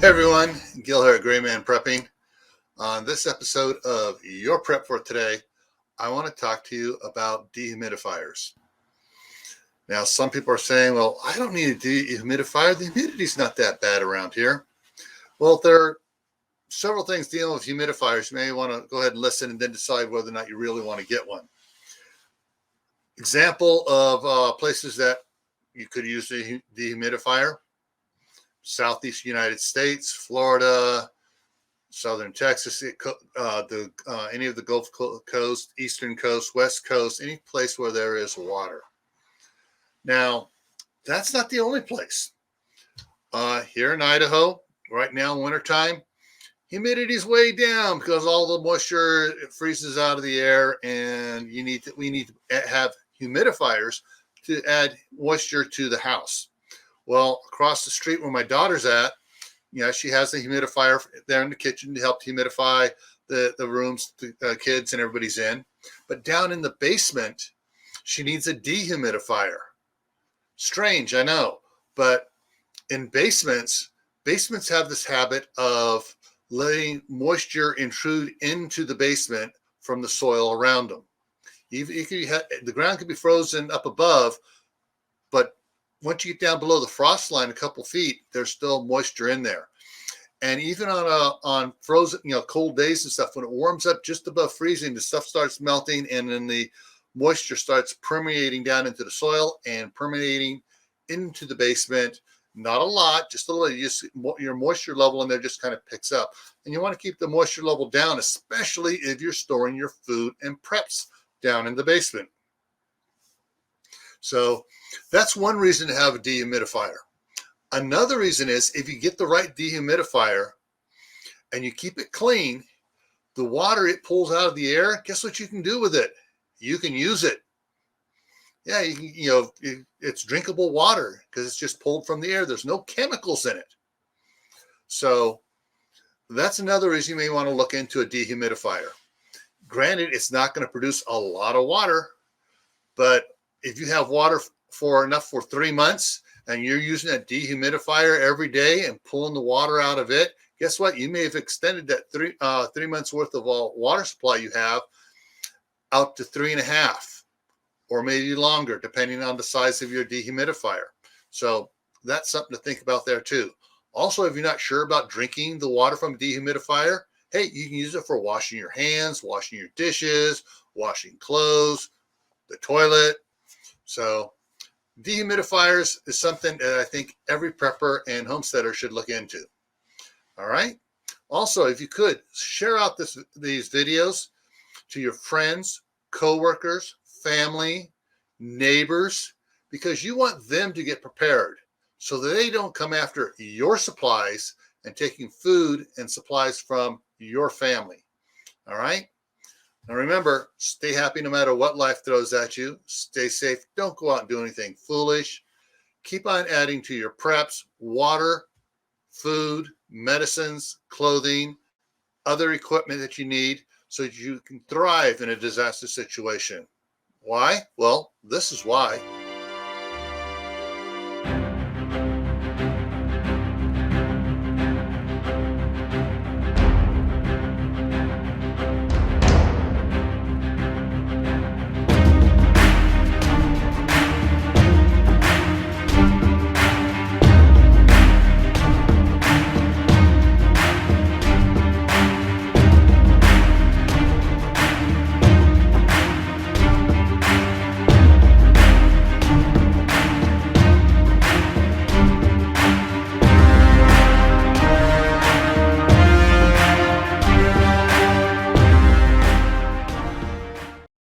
Hey everyone, Gil here at GrayManPrepping. On this episode of Your Prep for Today, I want to talk to you about dehumidifiers. Now, some people are saying, well, I don't need a dehumidifier. The humidity's not that bad around here. Well, there are several things dealing with humidifiers. You may want to go ahead and listen and then decide whether or not you really want to get one. Example of places that you could use a dehumidifier: Southeast United States, Florida, Southern Texas, any of the Gulf Coast, Eastern Coast, West Coast, any place where there is water. Now, that's not the only place. Here in Idaho, right now, wintertime, humidity is way down because all the moisture freezes out of the air, and we need to have humidifiers to add moisture to the house. Well, across the street where my daughter's at, she has a humidifier there in the kitchen to help humidify the rooms the kids and everybody's in. But down in the basement, she needs a dehumidifier. Strange, I know. But in basements have this habit of letting moisture intrude into the basement from the soil around them. The ground could be frozen up above, but once you get down below the frost line a couple feet, there's still moisture in there. And even on frozen, cold days and stuff, when it warms up just above freezing, the stuff starts melting, and then the moisture starts permeating down into the soil and permeating into the basement. Not a lot, just a little. Your moisture level in there just kind of picks up. And you want to keep the moisture level down, especially if you're storing your food and preps down in the basement. So that's one reason to have a dehumidifier. Another reason is if you get the right dehumidifier and you keep it clean, the water it pulls out of the air, guess what you can do with it? You can use it. Yeah, it's drinkable water because it's just pulled from the air. There's no chemicals in it. So that's another reason you may want to look into a dehumidifier. Granted, it's not going to produce a lot of water, but if you have water for 3 months and you're using a dehumidifier every day and pulling the water out of it, guess what? You may have extended that 3 months worth of water supply you have out to 3.5 or maybe longer, depending on the size of your dehumidifier. So that's something to think about there too. Also, if you're not sure about drinking the water from a dehumidifier, hey, you can use it for washing your hands, washing your dishes, washing clothes, the toilet. So dehumidifiers is something that I think every prepper and homesteader should look into. All right. Also, if you could, share out these videos to your friends, coworkers, family, neighbors, because you want them to get prepared so that they don't come after your supplies and taking food and supplies from your family. All right. Now remember, stay happy no matter what life throws at you. Stay safe. Don't go out and do anything foolish. Keep on adding to your preps: water, food, medicines, clothing, other equipment that you need so that you can thrive in a disaster situation. Why? Well, this is why.